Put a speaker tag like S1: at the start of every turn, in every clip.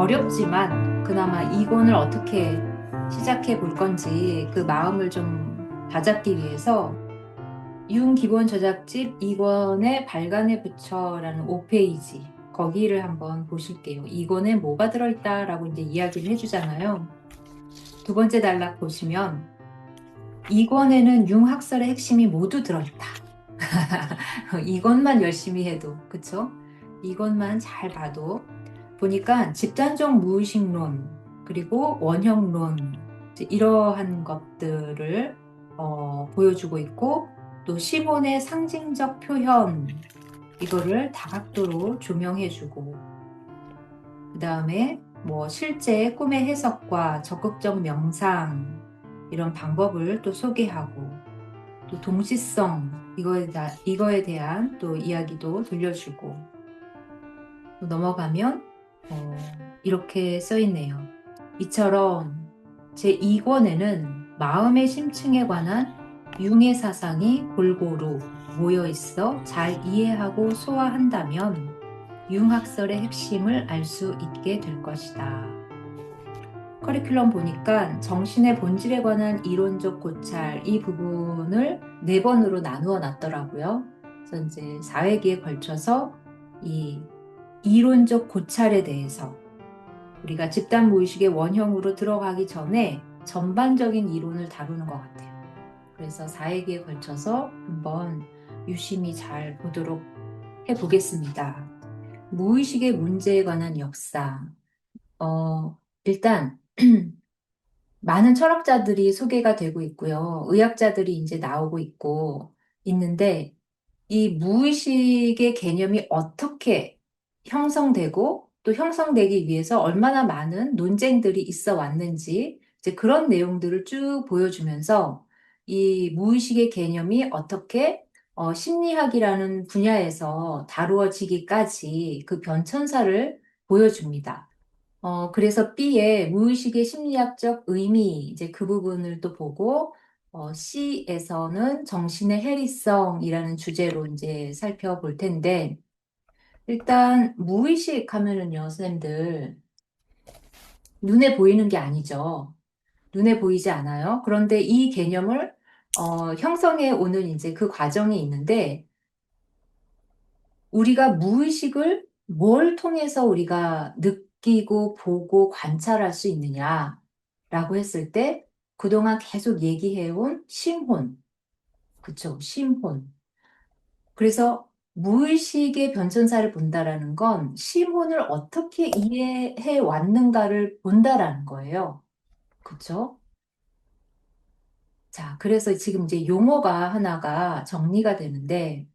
S1: 어렵지만 그나마 이권을 어떻게 시작해 볼 건지 그 마음을 좀 다잡기 위해서 기본 저작집 2권의 발간의 부처라는 5페이지 거기를 한번 보실게요. 2권에 뭐가 들어있다라고 이제 이야기를 해주잖아요. 두 번째 단락 보시면 2권에는 융학설의 핵심이 모두 들어있다. 이것만 열심히 해도, 그쵸? 이것만 잘 봐도 보니까 집단적 무의식론, 그리고 원형론, 이러한 것들을 보여주고 있고, 또 시몬의 상징적 표현, 이거를 다각도로 조명해주고, 그 다음에 뭐 실제 꿈의 해석과 적극적 명상, 이런 방법을 또 소개하고, 또 동시성, 이거에 대한 또 이야기도 들려주고, 또 넘어가면, 이렇게 써 있네요. 이처럼 제2권에는 마음의 심층에 관한 융의 사상이 골고루 모여 있어 잘 이해하고 소화한다면 융학설의 핵심을 알 수 있게 될 것이다. 커리큘럼 보니까 정신의 본질에 관한 이론적 고찰 이 부분을 4번으로 나누어 놨더라고요. 그래서 이제 4회기에 걸쳐서 이 이론적 고찰에 대해서 우리가 집단 무의식의 원형으로 들어가기 전에 전반적인 이론을 다루는 것 같아요. 그래서 4회기에 걸쳐서 한번 유심히 잘 보도록 해보겠습니다. 무의식의 문제에 관한 역사. 일단 많은 철학자들이 소개가 되고 있고요. 의학자들이 이제 나오고 있는데 이 무의식의 개념이 어떻게 형성되고 또 형성되기 위해서 얼마나 많은 논쟁들이 있어 왔는지 이제 그런 내용들을 쭉 보여주면서 이 무의식의 개념이 어떻게 심리학이라는 분야에서 다루어지기까지 그 변천사를 보여줍니다. 그래서 B의 무의식의 심리학적 의미, 이제 그 부분을 또 보고, C에서는 정신의 해리성이라는 주제로 이제 살펴볼 텐데, 일단 무의식 하면은요, 선생님들, 눈에 보이는 게 아니죠. 눈에 보이지 않아요. 그런데 이 개념을, 형성해 오는 이제 그 과정이 있는데, 우리가 무의식을 뭘 통해서 우리가 느끼고 보고 관찰할 수 있느냐라고 했을 때 그동안 계속 얘기해온 심혼, 그쵸? 심혼. 그래서 무의식의 변천사를 본다라는 건 심혼을 어떻게 이해해 왔는가를 본다라는 거예요. 그쵸? 자, 그래서 지금 이제 용어가 하나가 정리가 되는데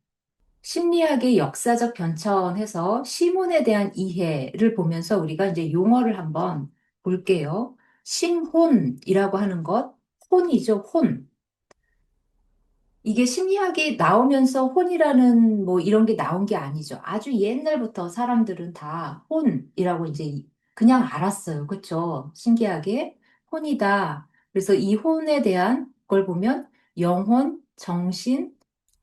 S1: 심리학의 역사적 변천해서 시몬에 대한 이해를 보면서 우리가 이제 용어를 한번 볼게요. 심혼이라고 하는 것, 혼이죠, 혼. 이게 심리학이 나오면서 혼이라는 뭐 이런 게 나온 게 아니죠. 아주 옛날부터 사람들은 다 혼이라고 이제 그냥 알았어요. 그쵸? 신기하게 혼이다. 그래서 이 혼에 대한 걸 보면 영혼, 정신,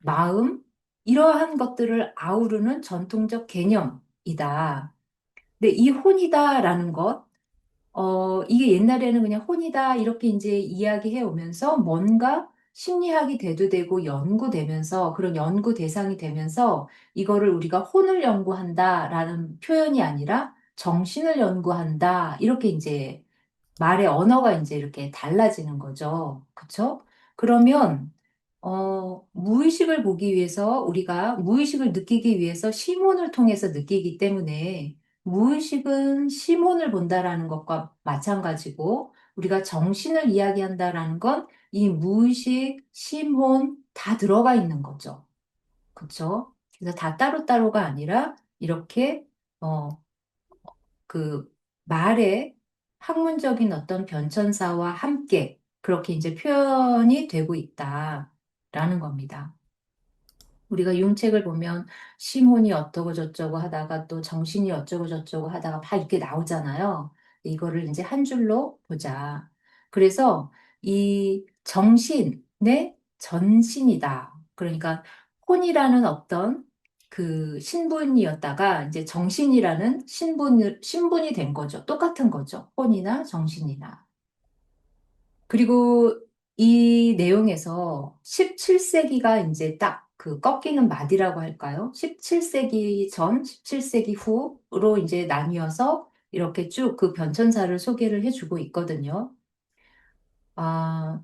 S1: 마음, 이러한 것들을 아우르는 전통적 개념이다. 근데 이 혼이다라는 것, 이게 옛날에는 그냥 혼이다, 이렇게 이제 이야기해 오면서 뭔가 심리학이 대두되고 연구되면서 그런 연구 대상이 되면서 이거를 우리가 혼을 연구한다라는 표현이 아니라 정신을 연구한다, 이렇게 이제 말의 언어가 이제 이렇게 달라지는 거죠. 그쵸? 그러면, 무의식을 보기 위해서 우리가 무의식을 느끼기 위해서 심원을 통해서 느끼기 때문에 무의식은 심원을 본다라는 것과 마찬가지고 우리가 정신을 이야기한다라는 건 이 무의식, 심혼 다 들어가 있는 거죠. 그쵸? 그래서 다 따로따로가 아니라 이렇게, 어, 그 말의 학문적인 어떤 변천사와 함께 그렇게 이제 표현이 되고 있다라는 겁니다. 우리가 융책을 보면 심혼이 어쩌고 저쩌고 하다가 또 정신이 어쩌고 저쩌고 하다가 다 이렇게 나오잖아요. 이거를 이제 한 줄로 보자. 그래서 이 정신의 전신이다. 그러니까 혼이라는 어떤 그 신분이었다가 이제 정신이라는 신분이 된 거죠. 똑같은 거죠. 혼이나 정신이나. 그리고 이 내용에서 17세기가 이제 딱 그 꺾이는 마디라고 할까요? 17세기 전, 17세기 후로 이제 나뉘어서 이렇게 쭉 그 변천사를 소개를 해주고 있거든요. 아,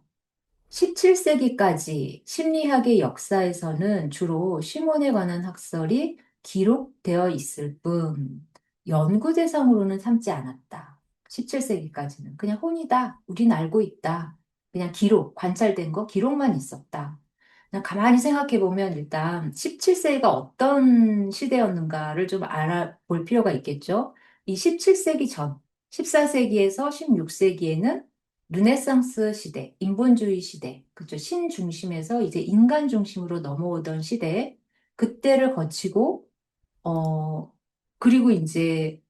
S1: 17세기까지 심리학의 역사에서는 주로 심원에 관한 학설이 기록되어 있을 뿐, 연구 대상으로는 삼지 않았다. 17세기까지는. 그냥 혼이다. 우린 알고 있다. 그냥 기록, 관찰된 거, 기록만 있었다. 그냥 가만히 생각해 보면 일단 17세기가 어떤 시대였는가를 좀 알아볼 필요가 있겠죠. 이 17세기 전, 14세기에서 16세기에는 르네상스 시대, 인본주의 시대, 그죠? 신 중심에서 이제 인간 중심으로 넘어오던 시대, 그때를 거치고, 어, 그리고 이제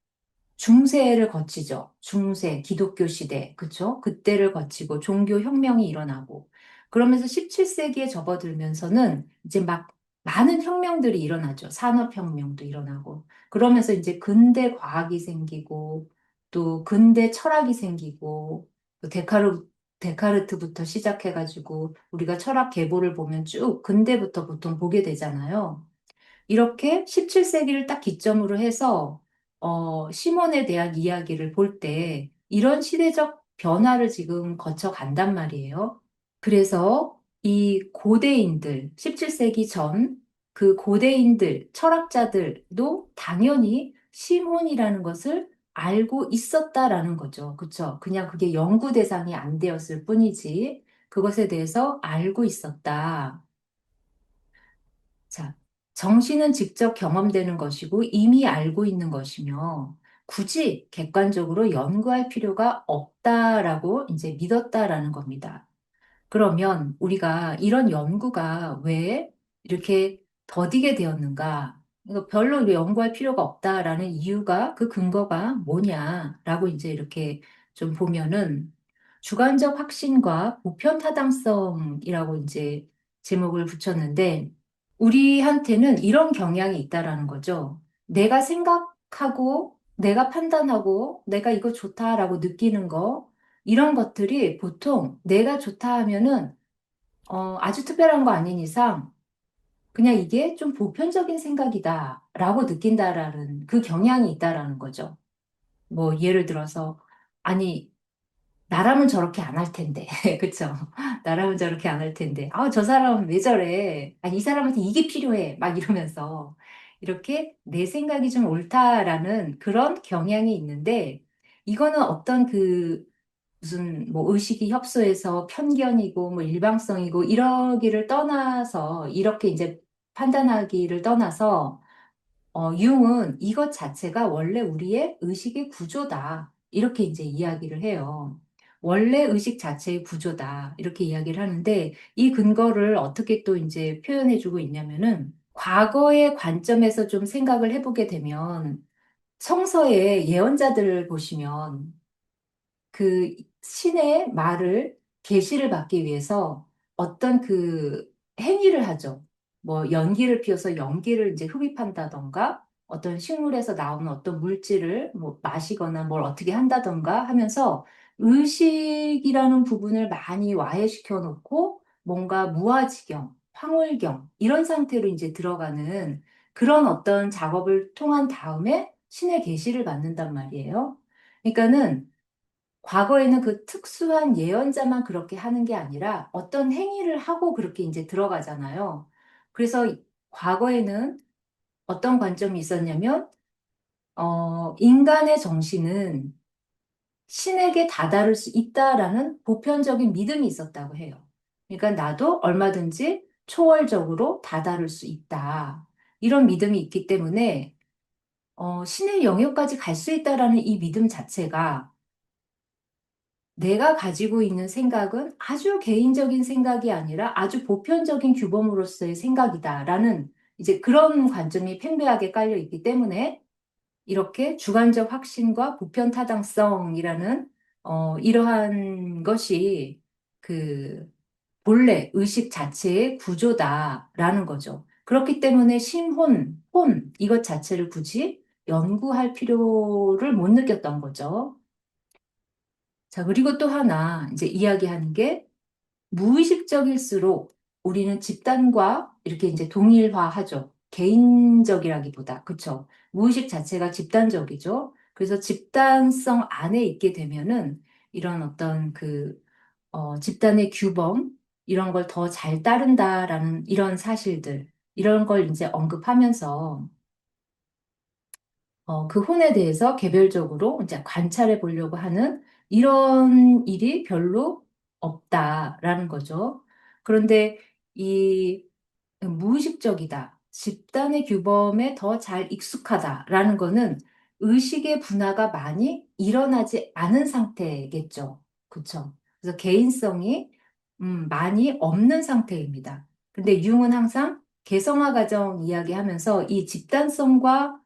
S1: 중세를 거치죠. 중세, 기독교 시대, 그쵸? 그때를 거치고 종교 혁명이 일어나고, 그러면서 17세기에 접어들면서는 이제 막 많은 혁명들이 일어나죠. 산업혁명도 일어나고, 그러면서 이제 근대 과학이 생기고, 또 근대 철학이 생기고, 또 데카르트부터 시작해가지고, 우리가 철학 계보를 보면 쭉 근대부터 보통 보게 되잖아요. 이렇게 17세기를 딱 기점으로 해서 시몬에 대한 이야기를 볼 때 이런 시대적 변화를 지금 거쳐 간단 말이에요. 그래서 이 고대인들, 17세기 전 그 고대인들, 철학자들도 당연히 시몬이라는 것을 알고 있었다라는 거죠. 그쵸? 그냥 그게 연구 대상이 안 되었을 뿐이지 그것에 대해서 알고 있었다. 자, 정신은 직접 경험되는 것이고 이미 알고 있는 것이며 굳이 객관적으로 연구할 필요가 없다라고 이제 믿었다라는 겁니다. 그러면 우리가 이런 연구가 왜 이렇게 더디게 되었는가? 이거 별로 이거 연구할 필요가 없다라는 이유가 그 근거가 뭐냐라고 이제 이렇게 좀 보면은 주관적 확신과 보편 타당성이라고 이제 제목을 붙였는데 우리한테는 이런 경향이 있다라는 거죠. 내가 생각하고 내가 판단하고 내가 이거 좋다라고 느끼는 거 이런 것들이 보통 내가 좋다 하면은 아주 특별한 거 아닌 이상 그냥 이게 좀 보편적인 생각이다라고 느낀다라는 그 경향이 있다라는 거죠. 뭐 예를 들어서 아니 나라면 저렇게 안 할 텐데 그쵸? 나라면 저렇게 안 할 텐데 저 사람은 왜 저래? 아니 이 사람한테 이게 필요해 막 이러면서 이렇게 내 생각이 좀 옳다라는 그런 경향이 있는데 이거는 어떤 그 무슨 뭐 의식이 협소해서 편견이고 뭐 일방성이고 이러기를 떠나서 이렇게 이제 판단하기를 떠나서 융은 이것 자체가 원래 우리의 의식의 구조다. 이렇게 이제 이야기를 해요. 원래 의식 자체의 구조다. 이렇게 이야기를 하는데 이 근거를 어떻게 또 이제 표현해주고 있냐면은 과거의 관점에서 좀 생각을 해보게 되면 성서의 예언자들을 보시면 그 신의 말을 계시를 받기 위해서 어떤 그 행위를 하죠. 뭐 연기를 피워서 연기를 이제 흡입한다던가 어떤 식물에서 나오는 어떤 물질을 뭐 마시거나 뭘 어떻게 한다던가 하면서 의식이라는 부분을 많이 와해시켜 놓고 뭔가 무아지경, 황홀경 이런 상태로 이제 들어가는 그런 어떤 작업을 통한 다음에 신의 계시를 받는단 말이에요. 그러니까는 과거에는 그 특수한 예언자만 그렇게 하는 게 아니라 어떤 행위를 하고 그렇게 이제 들어가잖아요. 그래서 과거에는 어떤 관점이 있었냐면, 인간의 정신은 신에게 다다를 수 있다라는 보편적인 믿음이 있었다고 해요. 그러니까 나도 얼마든지 초월적으로 다다를 수 있다. 이런 믿음이 있기 때문에, 신의 영역까지 갈 수 있다라는 이 믿음 자체가 내가 가지고 있는 생각은 아주 개인적인 생각이 아니라 아주 보편적인 규범으로서의 생각이다라는 이제 그런 관점이 팽배하게 깔려 있기 때문에 이렇게 주관적 확신과 보편 타당성이라는 이러한 것이 그 본래 의식 자체의 구조다라는 거죠. 그렇기 때문에 심혼, 혼, 이것 자체를 굳이 연구할 필요를 못 느꼈던 거죠. 자, 그리고 또 하나 이제 이야기하는 게 무의식적일수록 우리는 집단과 이렇게 이제 동일화하죠. 개인적이라기보다. 그쵸? 무의식 자체가 집단적이죠. 그래서 집단성 안에 있게 되면은 이런 어떤 집단의 규범, 이런 걸 더 잘 따른다라는 이런 사실들, 이런 걸 이제 언급하면서 그 혼에 대해서 개별적으로 이제 관찰해 보려고 하는 이런 일이 별로 없다라는 거죠. 그런데 이 무의식적이다, 집단의 규범에 더 잘 익숙하다라는 거는 의식의 분화가 많이 일어나지 않은 상태겠죠. 그렇죠? 그래서 개인성이 많이 없는 상태입니다. 근데 융은 항상 개성화 과정 이야기하면서 이 집단성과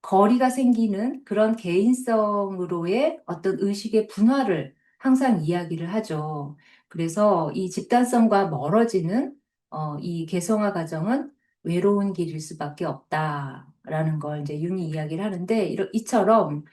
S1: 거리가 생기는 그런 개인성으로의 어떤 의식의 분화를 항상 이야기를 하죠. 그래서 이 집단성과 멀어지는 이 개성화 과정은 외로운 길일 수밖에 없다라는 걸 이제 융이 이야기를 하는데 이처럼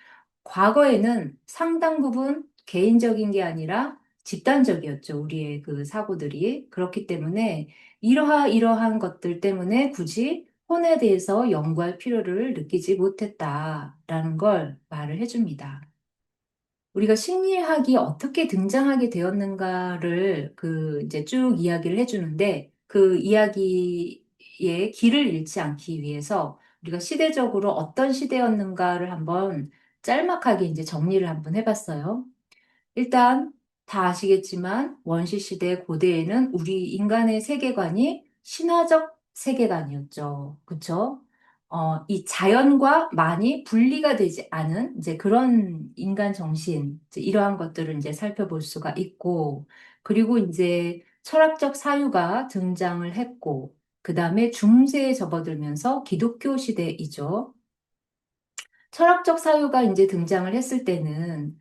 S1: 과거에는 상당 부분 개인적인 게 아니라 집단적이었죠. 우리의 그 사고들이. 그렇기 때문에 이러한 것들 때문에 굳이 혼에 대해서 연구할 필요를 느끼지 못했다라는 걸 말을 해줍니다. 우리가 심리학이 어떻게 등장하게 되었는가를 이제 쭉 이야기를 해주는데 그 이야기의 길을 잃지 않기 위해서 우리가 시대적으로 어떤 시대였는가를 한번 짤막하게 이제 정리를 한번 해봤어요. 일단 다 아시겠지만 원시시대 고대에는 우리 인간의 세계관이 신화적 세계관이었죠. 그쵸? 이 자연과 많이 분리가 되지 않은 이제 그런 인간 정신, 이제 이러한 것들을 이제 살펴볼 수가 있고, 그리고 이제 철학적 사유가 등장을 했고, 그 다음에 중세에 접어들면서 기독교 시대이죠. 철학적 사유가 이제 등장을 했을 때는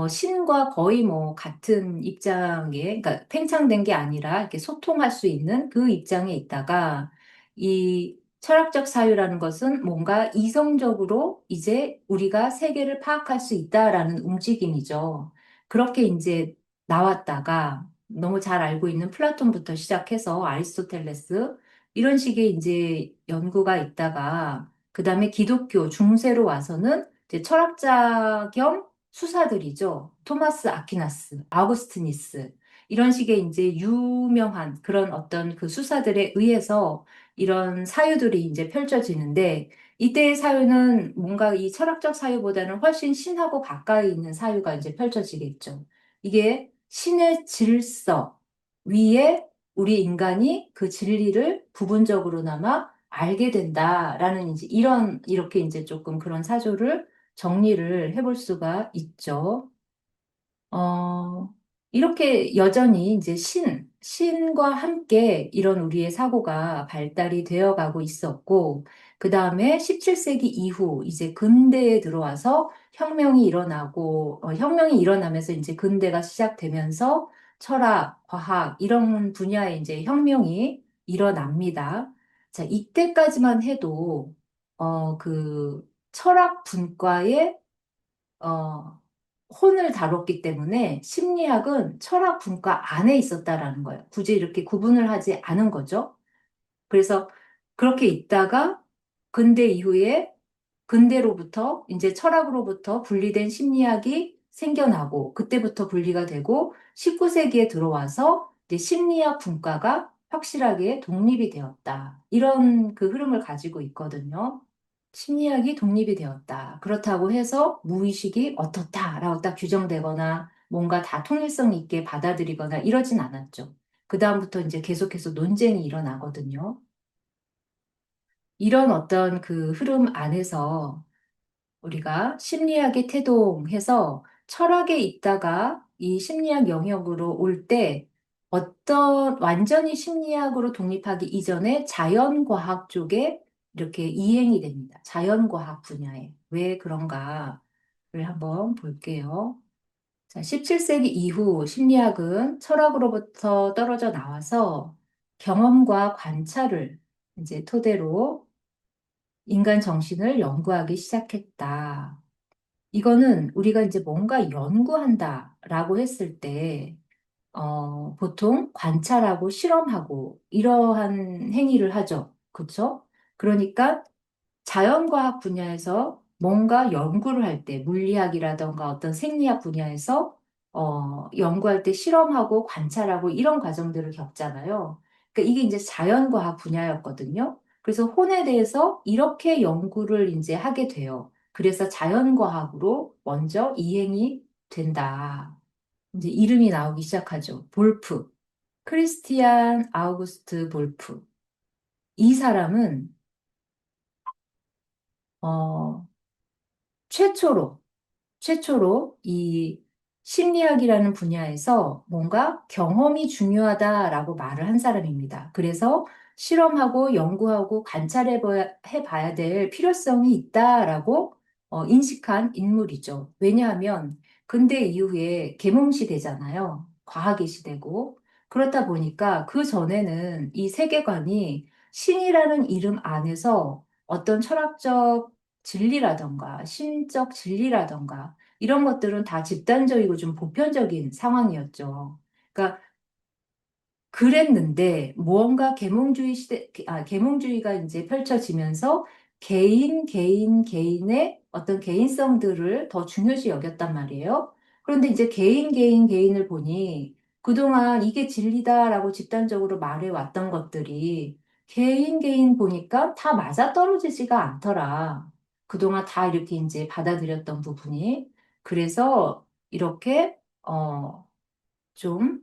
S1: 신과 거의 뭐 같은 입장에, 그러니까 팽창된 게 아니라 이렇게 소통할 수 있는 그 입장에 있다가 이 철학적 사유라는 것은 뭔가 이성적으로 이제 우리가 세계를 파악할 수 있다라는 움직임이죠. 그렇게 이제 나왔다가 너무 잘 알고 있는 플라톤부터 시작해서 아리스토텔레스 이런 식의 이제 연구가 있다가 그 다음에 기독교 중세로 와서는 이제 철학자 겸 수사들이죠. 토마스 아퀴나스, 아우구스티니스 이런 식의 이제 유명한 그런 어떤 그 수사들에 의해서 이런 사유들이 이제 펼쳐지는데 이때의 사유는 뭔가 이 철학적 사유보다는 훨씬 신하고 가까이 있는 사유가 이제 펼쳐지겠죠. 이게 신의 질서 위에 우리 인간이 그 진리를 부분적으로나마 알게 된다라는 이제 이렇게 이제 조금 그런 사조를 정리를 해볼 수가 있죠. 어, 이렇게 여전히 이제 신과 함께 이런 우리의 사고가 발달이 되어 가고 있었고, 그 다음에 17세기 이후 이제 근대에 들어와서 혁명이 일어나고, 혁명이 일어나면서 이제 근대가 시작되면서 철학, 과학, 이런 분야에 이제 혁명이 일어납니다. 자, 이때까지만 해도, 철학 분과의 어, 혼을 다뤘기 때문에 심리학은 철학 분과 안에 있었다라는 거예요. 굳이 이렇게 구분을 하지 않은 거죠. 그래서 그렇게 있다가 근대 이후에 근대로부터 이제 철학으로부터 분리된 심리학이 생겨나고 그때부터 분리가 되고 19세기에 들어와서 이제 심리학 분과가 확실하게 독립이 되었다. 이런 그 흐름을 가지고 있거든요. 심리학이 독립이 되었다. 그렇다고 해서 무의식이 어떻다라고 딱 규정되거나 뭔가 다 통일성 있게 받아들이거나 이러진 않았죠. 그다음부터 이제 계속해서 논쟁이 일어나거든요. 이런 어떤 그 흐름 안에서 우리가 심리학의 태동해서 철학에 있다가 이 심리학 영역으로 올 때 어떤 완전히 심리학으로 독립하기 이전에 자연과학 쪽에 이렇게 이행이 됩니다. 자연과학 분야에. 왜 그런가를 한번 볼게요. 자, 17세기 이후 심리학은 철학으로부터 떨어져 나와서 경험과 관찰을 이제 토대로 인간 정신을 연구하기 시작했다. 이거는 우리가 이제 뭔가 연구한다라고 했을 때, 보통 관찰하고 실험하고 이러한 행위를 하죠. 그렇죠? 그러니까 자연과학 분야에서 뭔가 연구를 할 때, 물리학이라던가 어떤 생리학 분야에서 연구할 때 실험하고 관찰하고 이런 과정들을 겪잖아요. 그러니까 이게 이제 자연과학 분야였거든요. 그래서 혼에 대해서 이렇게 연구를 이제 하게 돼요. 그래서 자연과학으로 먼저 이행이 된다. 이제 이름이 나오기 시작하죠. 볼프. 크리스티안 아우구스트 볼프. 이 사람은 어, 최초로 최초로 이 심리학이라는 분야에서 뭔가 경험이 중요하다라고 말을 한 사람입니다. 그래서 실험하고 연구하고 관찰해 봐야 될 필요성이 있다라고 인식한 인물이죠. 왜냐하면 근대 이후에 계몽 시대잖아요. 과학의 시대고. 그렇다 보니까 그 전에는 이 세계관이 신이라는 이름 안에서 어떤 철학적 진리라던가 신적 진리라던가 이런 것들은 다 집단적이고 좀 보편적인 상황이었죠. 그러니까 그랬는데 무언가 계몽주의 계몽주의가 이제 펼쳐지면서 개인의 어떤 개인성들을 더 중요시 여겼단 말이에요. 그런데 이제 개인을 보니 그동안 이게 진리다라고 집단적으로 말해왔던 것들이 개인 보니까 다 맞아떨어지지가 않더라. 그동안 다 이렇게 이제 받아들였던 부분이. 그래서 이렇게, 좀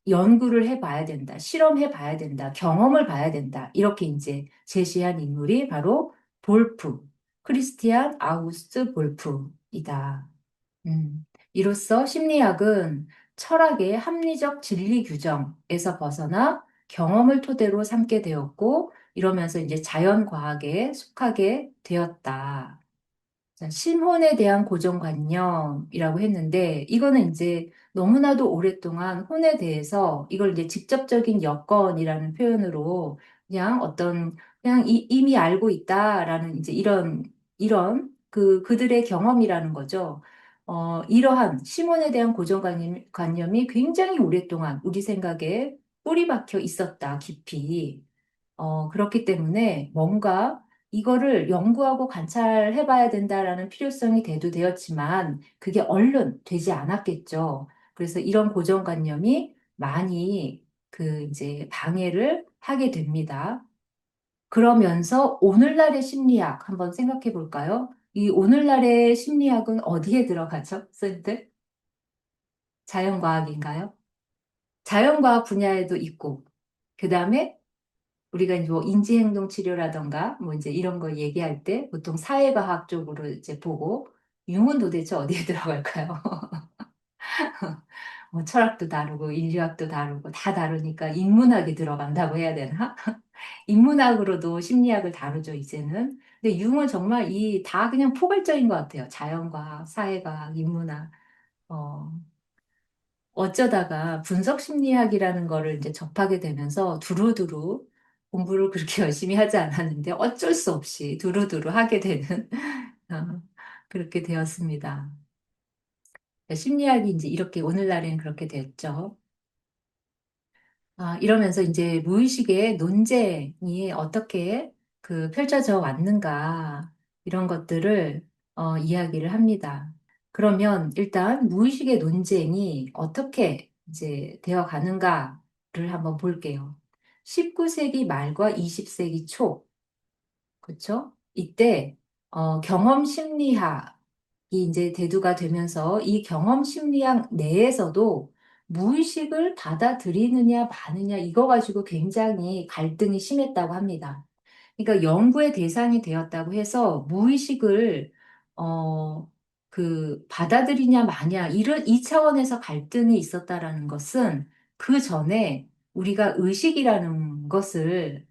S1: 연구를 해봐야 된다. 실험해봐야 된다. 경험을 봐야 된다. 이렇게 이제 제시한 인물이 바로 볼프, 크리스티안 아우구스트 볼프이다. 이로써 심리학은 철학의 합리적 진리 규정에서 벗어나 경험을 토대로 삼게 되었고, 이러면서 이제 자연과학에 속하게 되었다. 자, 신혼에 대한 고정관념이라고 했는데, 이거는 이제 너무나도 오랫동안 혼에 대해서 이걸 이제 직접적인 여건이라는 표현으로 그냥 그냥 이미 알고 있다라는 이제 이런 그들의 경험이라는 거죠. 이러한 시몬에 대한 고정관념이 굉장히 오랫동안 우리 생각에 뿌리 박혀 있었다, 깊이. 그렇기 때문에 뭔가 이거를 연구하고 관찰해 봐야 된다라는 필요성이 대두되었지만 그게 얼른 되지 않았겠죠. 그래서 이런 고정관념이 많이 이제 방해를 하게 됩니다. 그러면서 오늘날의 심리학 한번 생각해 볼까요? 이 오늘날의 심리학은 어디에 들어가죠, 선생님들? 자연과학인가요? 자연과학 분야에도 있고, 그 다음에 우리가 이제 뭐 인지행동 치료라던가 뭐 이제 이런 거 얘기할 때 보통 사회과학 쪽으로 이제 보고 융은 도대체 어디에 들어갈까요? 뭐 철학도 다루고 인류학도 다루고 다 다루니까 인문학이 들어간다고 해야 되나? 인문학으로도 심리학을 다루죠, 이제는. 근데 융은 정말 이 다 그냥 포괄적인 것 같아요. 자연과학, 사회과학, 인문학. 어, 어쩌다가 분석 심리학이라는 거를 이제 접하게 되면서 두루두루 공부를 그렇게 열심히 하지 않았는데 어쩔 수 없이 두루두루 하게 되는 어, 그렇게 되었습니다. 심리학이 이제 이렇게 오늘날엔 그렇게 됐죠. 이러면서 이제 무의식의 논쟁이 어떻게 펼쳐져 왔는가 이런 것들을 이야기를 합니다. 그러면 일단 무의식의 논쟁이 어떻게 이제 되어 가는가를 한번 볼게요. 19세기 말과 20세기 초, 그렇죠? 이때 경험 심리학이 이제 대두가 되면서 이 경험 심리학 내에서도 무의식을 받아들이느냐 마느냐 이거 가지고 굉장히 갈등이 심했다고 합니다. 그러니까 연구의 대상이 되었다고 해서 무의식을 어, 받아들이냐 마냐 이런 이 차원에서 갈등이 있었다라는 것은 그 전에 우리가 의식이라는 것을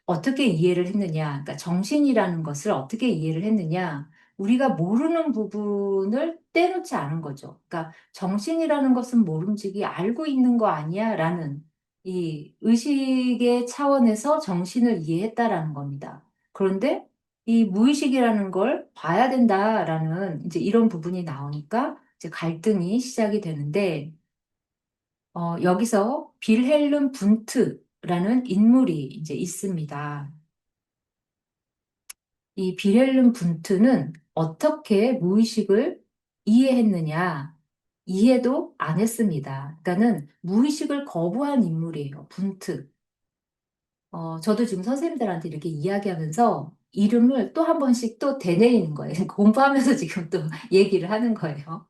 S1: 어떻게 이해를 했느냐, 그러니까 정신이라는 것을 어떻게 이해를 했느냐, 우리가 모르는 부분을 떼놓지 않은 거죠. 그러니까 정신이라는 것은 모름지기 알고 있는 거 아니야? 라는 이 의식의 차원에서 정신을 이해했다라는 겁니다. 그런데 이 무의식이라는 걸 봐야 된다라는 이제 이런 부분이 나오니까 이제 갈등이 시작이 되는데, 여기서 빌헬름 분트라는 인물이 이제 있습니다. 이 빌헬름 분트는 어떻게 무의식을 이해했느냐? 이해도 안 했습니다. 그러니까는 무의식을 거부한 인물이에요. 분트. 저도 지금 선생님들한테 이렇게 이야기하면서 이름을 또 한 번씩 또 되뇌이는 거예요. 공부하면서 지금 또 얘기를 하는 거예요.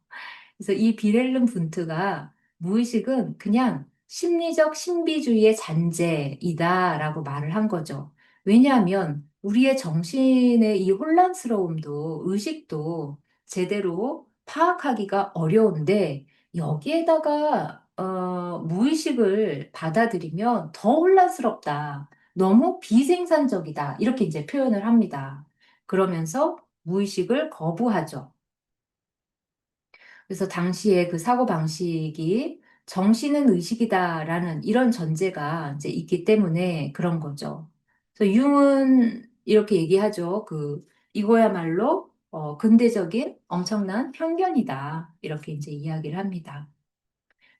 S1: 그래서 이 비렐름 분트가 무의식은 그냥 심리적 신비주의의 잔재이다라고 말을 한 거죠. 왜냐하면 우리의 정신의 이 혼란스러움도 의식도 제대로 파악하기가 어려운데 여기에다가 무의식을 받아들이면 더 혼란스럽다. 너무 비생산적이다. 이렇게 이제 표현을 합니다. 그러면서 무의식을 거부하죠. 그래서 당시에 그 사고방식이 정신은 의식이다라는 이런 전제가 이제 있기 때문에 그런 거죠. 그래서 융은 이렇게 얘기하죠. 이거야말로 근대적인 엄청난 편견이다. 이렇게 이제 이야기를 합니다.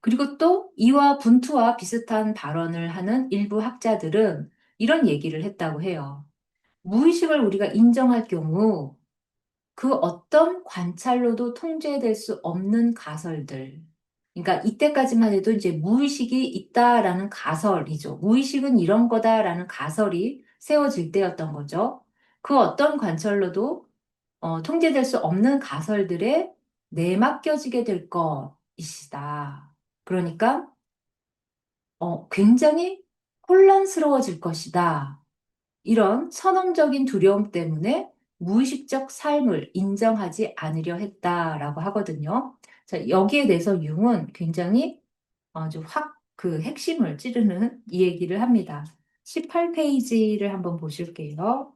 S1: 그리고 또 이와 분투와 비슷한 발언을 하는 일부 학자들은 이런 얘기를 했다고 해요. 무의식을 우리가 인정할 경우 그 어떤 관찰로도 통제될 수 없는 가설들. 그러니까 이때까지만 해도 이제 무의식이 있다라는 가설이죠. 무의식은 이런 거다라는 가설이 세워질 때였던 거죠. 그 어떤 관찰로도 통제될 수 없는 가설들에 내맡겨지게 될 것이다. 그러니까 굉장히 혼란스러워질 것이다. 이런 선언적인 두려움 때문에 무의식적 삶을 인정하지 않으려 했다라고 하거든요. 자, 여기에 대해서 융은 굉장히 아주 확 그 핵심을 찌르는 이 얘기를 합니다. 18페이지를 한번 보실게요.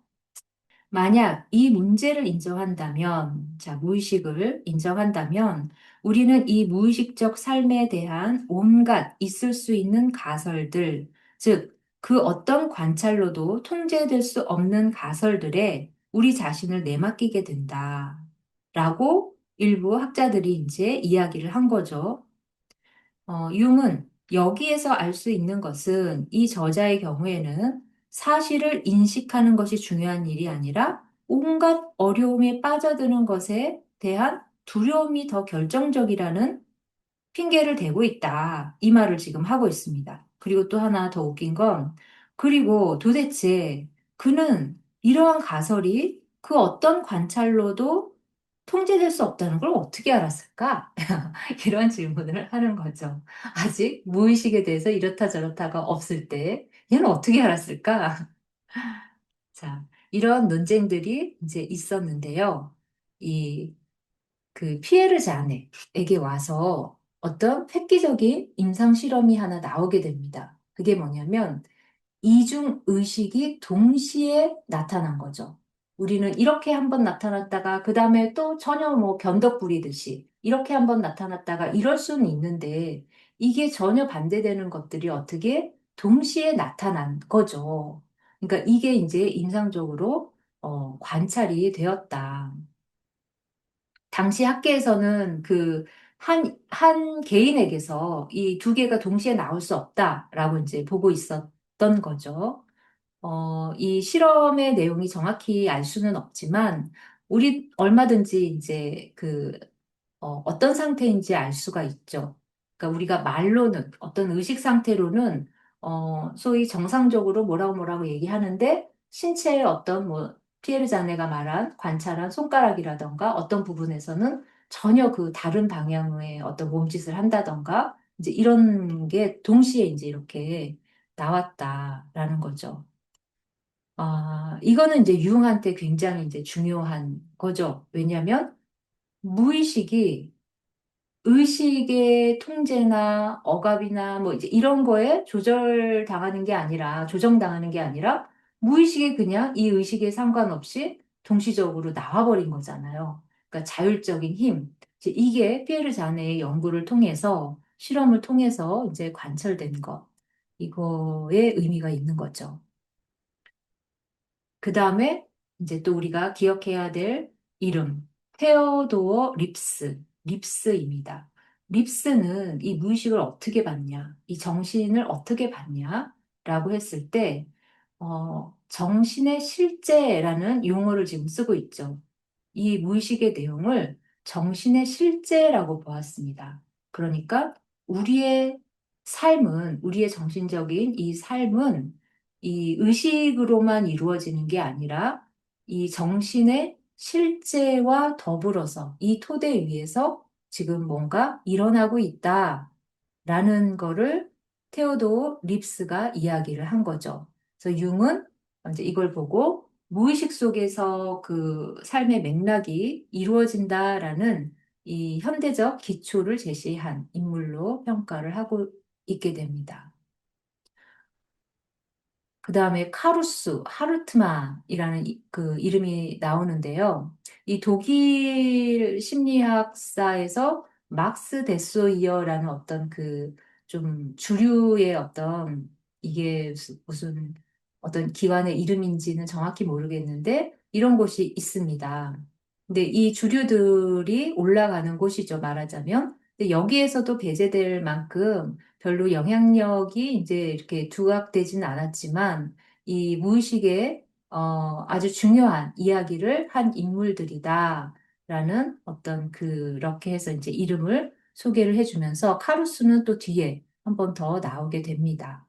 S1: 만약 이 문제를 인정한다면, 자, 무의식을 인정한다면, 우리는 이 무의식적 삶에 대한 온갖 있을 수 있는 가설들, 즉, 그 어떤 관찰로도 통제될 수 없는 가설들에 우리 자신을 내맡기게 된다. 라고 일부 학자들이 이제 이야기를 한 거죠. 융은 여기에서 알 수 있는 것은 이 저자의 경우에는 사실을 인식하는 것이 중요한 일이 아니라 온갖 어려움에 빠져드는 것에 대한 두려움이 더 결정적이라는 핑계를 대고 있다. 이 말을 지금 하고 있습니다. 그리고 또 하나 더 웃긴 건, 그리고 도대체 그는 이러한 가설이 그 어떤 관찰로도 통제될 수 없다는 걸 어떻게 알았을까? 이런 질문을 하는 거죠. 아직 무의식에 대해서 이렇다 저렇다가 없을 때 얘는 어떻게 알았을까? 자, 이런 논쟁들이 이제 있었는데요. 이 피에르 자네에게 와서 어떤 획기적인 임상 실험이 하나 나오게 됩니다. 그게 뭐냐면 이중 의식이 동시에 나타난 거죠. 우리는 이렇게 한번 나타났다가 그 다음에 또 전혀 뭐 변덕 부리듯이 이렇게 한번 나타났다가 이럴 수는 있는데 이게 전혀 반대되는 것들이 어떻게 동시에 나타난 거죠. 그러니까 이게 이제 임상적으로 관찰이 되었다. 당시 학계에서는 한 개인에게서 이 두 개가 동시에 나올 수 없다라고 이제 보고 있었던 거죠. 이 실험의 내용이 정확히 알 수는 없지만, 우리 얼마든지 이제 어떤 상태인지 알 수가 있죠. 그러니까 우리가 말로는, 어떤 의식 상태로는, 소위 정상적으로 뭐라고 뭐라고 얘기하는데, 신체의 어떤 피에르 자네가 말한 관찰한 손가락이라던가 어떤 부분에서는 전혀 그 다른 방향의 어떤 몸짓을 한다던가, 이제 이런 게 동시에 이제 이렇게 나왔다라는 거죠. 이거는 이제 유흥한테 굉장히 이제 중요한 거죠. 왜냐하면 무의식이 의식의 통제나 억압이나 뭐 이제 이런 거에 조절당하는 게 아니라, 조정당하는 게 아니라, 무의식이 그냥 이 의식에 상관없이 동시적으로 나와버린 거잖아요. 그러니까 자율적인 힘. 이제 이게 피에르 자네의 연구를 통해서, 실험을 통해서 이제 관철된 것. 이거에 의미가 있는 거죠. 그 다음에 이제 또 우리가 기억해야 될 이름, 테오도어 립스입니다. 립스는 이 무의식을 어떻게 봤냐, 이 정신을 어떻게 봤냐, 라고 했을 때, 정신의 실제라는 용어를 지금 쓰고 있죠. 이 무의식의 내용을 정신의 실제라고 보았습니다. 그러니까 우리의 우리의 정신적인 이 삶은 이 의식으로만 이루어지는 게 아니라 이 정신의 실제와 더불어서 이 토대 위에서 지금 뭔가 일어나고 있다라는 거를 테오도 립스가 이야기를 한 거죠. 그래서 융은 이제 이걸 보고 무의식 속에서 그 삶의 맥락이 이루어진다라는 이 현대적 기초를 제시한 인물로 평가를 하고 있게 됩니다. 그 다음에 하르트만이라는 그 이름이 나오는데요. 이 독일 심리학사에서 막스 데소이어라는 어떤 그 좀 주류의 어떤 이게 무슨 어떤 기관의 이름인지는 정확히 모르겠는데 이런 곳이 있습니다. 근데 이 주류들이 올라가는 곳이죠, 말하자면. 근데 여기에서도 배제될 만큼 별로 영향력이 이제 이렇게 두각되지는 않았지만 이 무의식의 아주 중요한 이야기를 한 인물들이다라는 어떤 그렇게 해서 이제 이름을 소개를 해주면서 카루스는 또 뒤에 한 번 더 나오게 됩니다.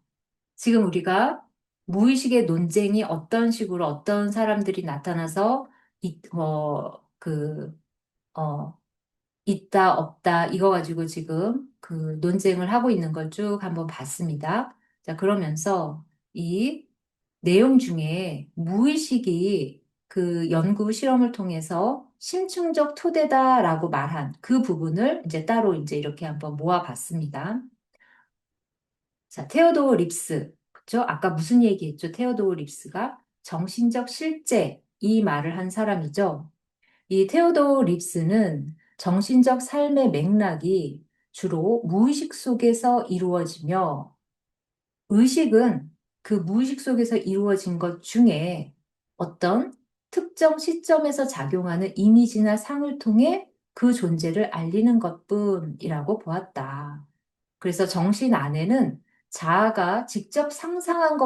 S1: 지금 우리가 무의식의 논쟁이 어떤 식으로 어떤 사람들이 나타나서 그, 어, 있다, 없다, 이거 가지고 지금 그 논쟁을 하고 있는 걸 쭉 한번 봤습니다. 자, 그러면서 이 내용 중에 무의식이 그 연구 실험을 통해서 심층적 토대다라고 말한 그 부분을 이제 따로 이제 이렇게 한번 모아봤습니다. 자, 테오도어 립스. 그죠? 아까 무슨 얘기했죠? 테오도어 립스가 정신적 실제 이 말을 한 사람이죠. 이 테오도어 립스는 정신적 삶의 맥락이 주로 무의식 속에서 이루어지며 의식은 그 무의식 속에서 이루어진 것 중에 어떤 특정 시점에서 작용하는 이미지나 상을 통해 그 존재를 알리는 것뿐이라고 보았다. 그래서 정신 안에는 자아가 직접 상상한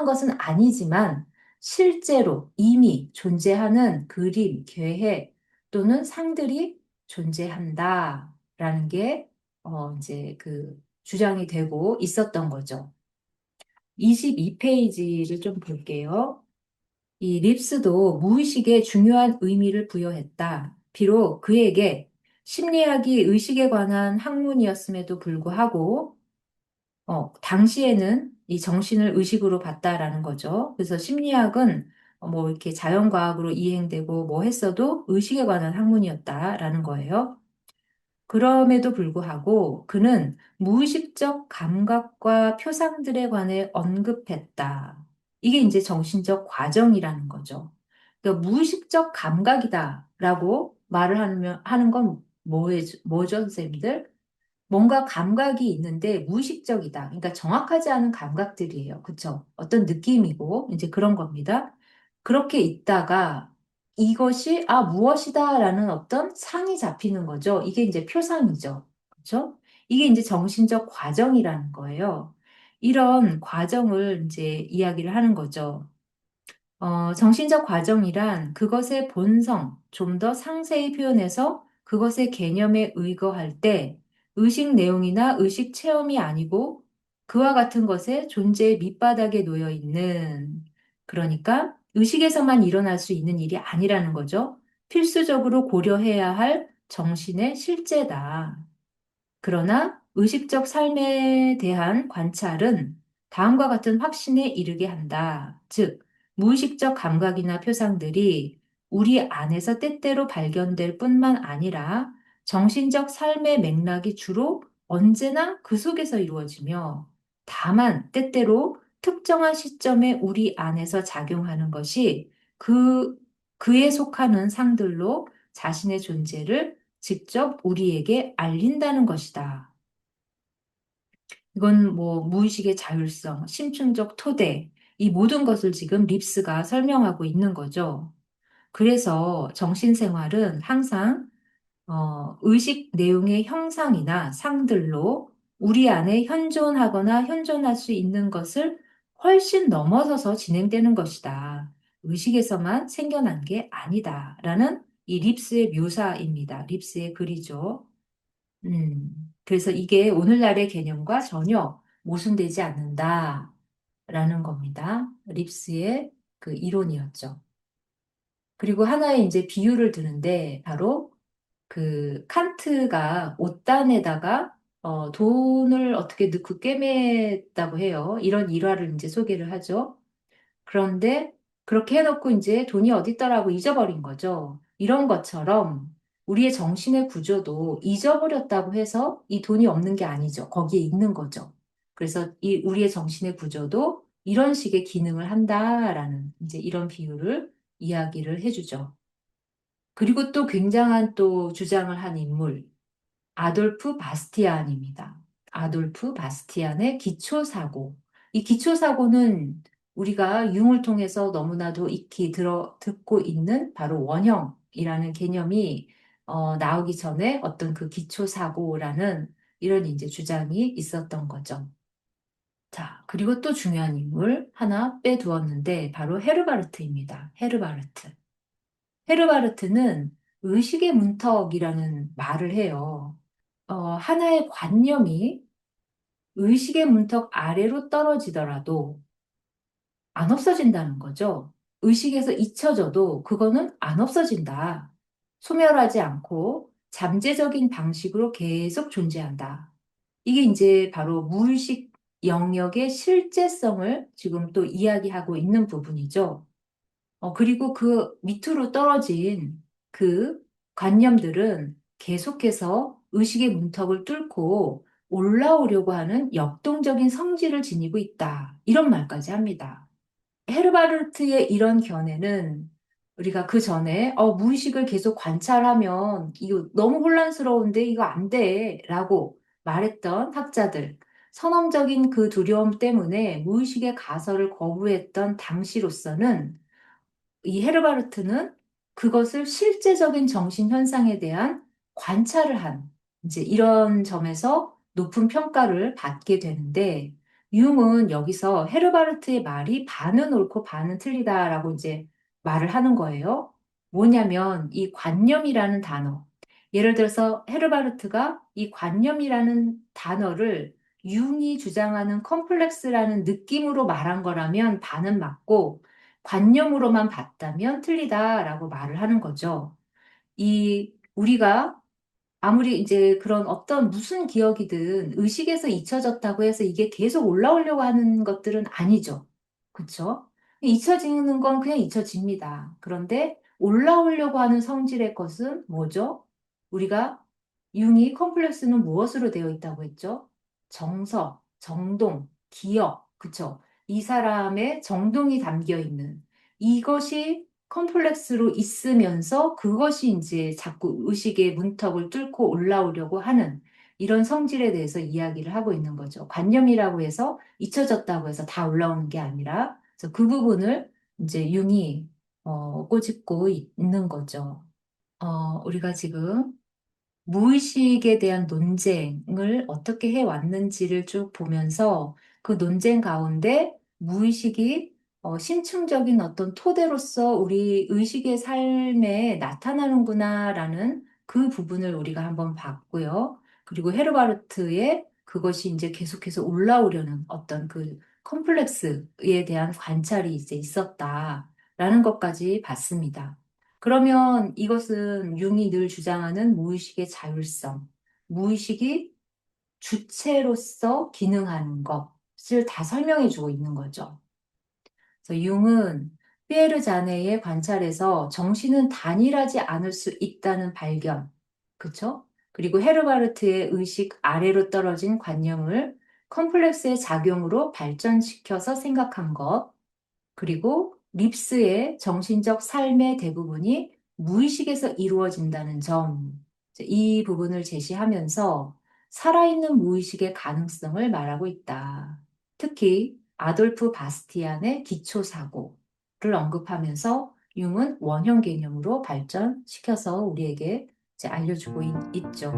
S1: 것은 아니지만 실제로 이미 존재하는 그림, 계획 또는 상들이 존재한다라는 게, 이제 그 주장이 되고 있었던 거죠. 22페이지를 좀 볼게요. 이 립스도 무의식에 중요한 의미를 부여했다. 비록 그에게 심리학이 의식에 관한 학문이었음에도 불구하고, 당시에는 이 정신을 의식으로 봤다라는 거죠. 그래서 심리학은 뭐 이렇게 자연과학으로 이행되고 뭐 했어도 의식에 관한 학문이었다라는 거예요. 그럼에도 불구하고 그는 무의식적 감각과 표상들에 관해 언급했다. 이게 이제 정신적 과정이라는 거죠. 그러니까 무의식적 감각이다라고 하는 건 뭐죠, 선생님들? 뭔가 감각이 있는데 무의식적이다. 그러니까 정확하지 않은 감각들이에요. 그쵸? 어떤 느낌이고, 이제 그런 겁니다. 그렇게 있다가 이것이, 무엇이다라는 어떤 상이 잡히는 거죠. 이게 이제 표상이죠. 그쵸? 이게 이제 정신적 과정이라는 거예요. 이런 과정을 이제 이야기를 하는 거죠. 정신적 과정이란 그것의 본성, 좀 더 상세히 표현해서 그것의 개념에 의거할 때 의식 내용이나 의식 체험이 아니고 그와 같은 것의 존재의 밑바닥에 놓여 있는, 그러니까 의식에서만 일어날 수 있는 일이 아니라는 거죠. 필수적으로 고려해야 할 정신의 실제다. 그러나 의식적 삶에 대한 관찰은 다음과 같은 확신에 이르게 한다. 즉, 무의식적 감각이나 표상들이 우리 안에서 때때로 발견될 뿐만 아니라 정신적 삶의 맥락이 주로 언제나 그 속에서 이루어지며 다만 때때로 특정한 시점에 우리 안에서 작용하는 것이 그에 속하는 상들로 자신의 존재를 직접 우리에게 알린다는 것이다. 이건 뭐 무의식의 자율성, 심층적 토대, 이 모든 것을 지금 립스가 설명하고 있는 거죠. 그래서 정신생활은 항상 의식 내용의 형상이나 상들로 우리 안에 현존하거나 현존할 수 있는 것을 훨씬 넘어서서 진행되는 것이다. 의식에서만 생겨난 게 아니다. 라는 이 립스의 묘사입니다. 립스의 글이죠. 그래서 이게 오늘날의 개념과 전혀 모순되지 않는다. 라는 겁니다. 립스의 그 이론이었죠. 그리고 하나의 이제 비유를 드는데 바로 그 칸트가 옷단에다가 돈을 어떻게 넣고 꿰맸다고 해요. 이런 일화를 이제 소개를 하죠. 그런데 그렇게 해놓고 이제 돈이 어디 있더라고 잊어버린 거죠. 이런 것처럼 우리의 정신의 구조도 잊어버렸다고 해서 이 돈이 없는 게 아니죠. 거기에 있는 거죠. 그래서 이 우리의 정신의 구조도 이런 식의 기능을 한다라는 이제 이런 비유를 이야기를 해주죠. 그리고 또 굉장한 또 주장을 한 인물, 아돌프 바스티안입니다. 아돌프 바스티안의 기초사고. 이 기초사고는 우리가 융을 통해서 너무나도 익히 듣고 있는 바로 원형이라는 개념이 나오기 전에 어떤 그 기초사고라는 이런 이제 주장이 있었던 거죠. 자, 그리고 또 중요한 인물 하나 빼두었는데 바로 헤르바르트입니다. 헤르바르트. 헤르바르트는 의식의 문턱이라는 말을 해요. 하나의 관념이 의식의 문턱 아래로 떨어지더라도 안 없어진다는 거죠. 의식에서 잊혀져도 그거는 안 없어진다. 소멸하지 않고 잠재적인 방식으로 계속 존재한다. 이게 이제 바로 무의식 영역의 실제성을 지금 또 이야기하고 있는 부분이죠. 그리고 그 밑으로 떨어진 그 관념들은 계속해서 의식의 문턱을 뚫고 올라오려고 하는 역동적인 성질을 지니고 있다. 이런 말까지 합니다. 헤르바르트의 이런 견해는 우리가 그 전에 무의식을 계속 관찰하면 이거 너무 혼란스러운데 이거 안 돼. 라고 말했던 학자들, 선험적인 그 두려움 때문에 무의식의 가설을 거부했던 당시로서는 이 헤르바르트는 그것을 실제적인 정신 현상에 대한 관찰을 한 이제 이런 점에서 높은 평가를 받게 되는데 융은 여기서 헤르바르트의 말이 반은 옳고 반은 틀리다라고 이제 말을 하는 거예요. 뭐냐면 이 관념이라는 단어. 예를 들어서 헤르바르트가 이 관념이라는 단어를 융이 주장하는 컴플렉스라는 느낌으로 말한 거라면 반은 맞고 관념으로만 봤다면 틀리다라고 말을 하는 거죠. 이 우리가 아무리 이제 그런 어떤 무슨 기억이든 의식에서 잊혀졌다고 해서 이게 계속 올라오려고 하는 것들은 아니죠. 그렇죠? 잊혀지는 건 그냥 잊혀집니다. 그런데 올라오려고 하는 성질의 것은 뭐죠? 우리가 융이 컴플렉스는 무엇으로 되어 있다고 했죠? 정서, 정동, 기억, 그쵸? 이 사람의 정동이 담겨 있는 이것이 컴플렉스로 있으면서 그것이 이제 자꾸 의식의 문턱을 뚫고 올라오려고 하는 이런 성질에 대해서 이야기를 하고 있는 거죠. 관념이라고 해서 잊혀졌다고 해서 다 올라오는 게 아니라 그래서 그 부분을 이제 융이 꼬집고 있는 거죠. 우리가 지금 무의식에 대한 논쟁을 어떻게 해왔는지를 쭉 보면서 그 논쟁 가운데 무의식이 심층적인 어떤 토대로서 우리 의식의 삶에 나타나는구나라는 그 부분을 우리가 한번 봤고요. 그리고 헤르바르트의 그것이 이제 계속해서 올라오려는 어떤 그 컴플렉스에 대한 관찰이 이제 있었다라는 것까지 봤습니다. 그러면 이것은 융이 늘 주장하는 무의식의 자율성, 무의식이 주체로서 기능하는 것을 다 설명해 주고 있는 거죠. 그래서 융은 피에르 자네의 관찰에서 정신은 단일하지 않을 수 있다는 발견, 그쵸? 그리고 헤르바르트의 의식 아래로 떨어진 관념을 컴플렉스의 작용으로 발전시켜서 생각한 것, 그리고 립스의 정신적 삶의 대부분이 무의식에서 이루어진다는 점, 이 부분을 제시하면서 살아있는 무의식의 가능성을 말하고 있다. 특히 아돌프 바스티안의 기초사고를 언급하면서 융은 원형 개념으로 발전시켜서 우리에게 이제 알려주고 있죠.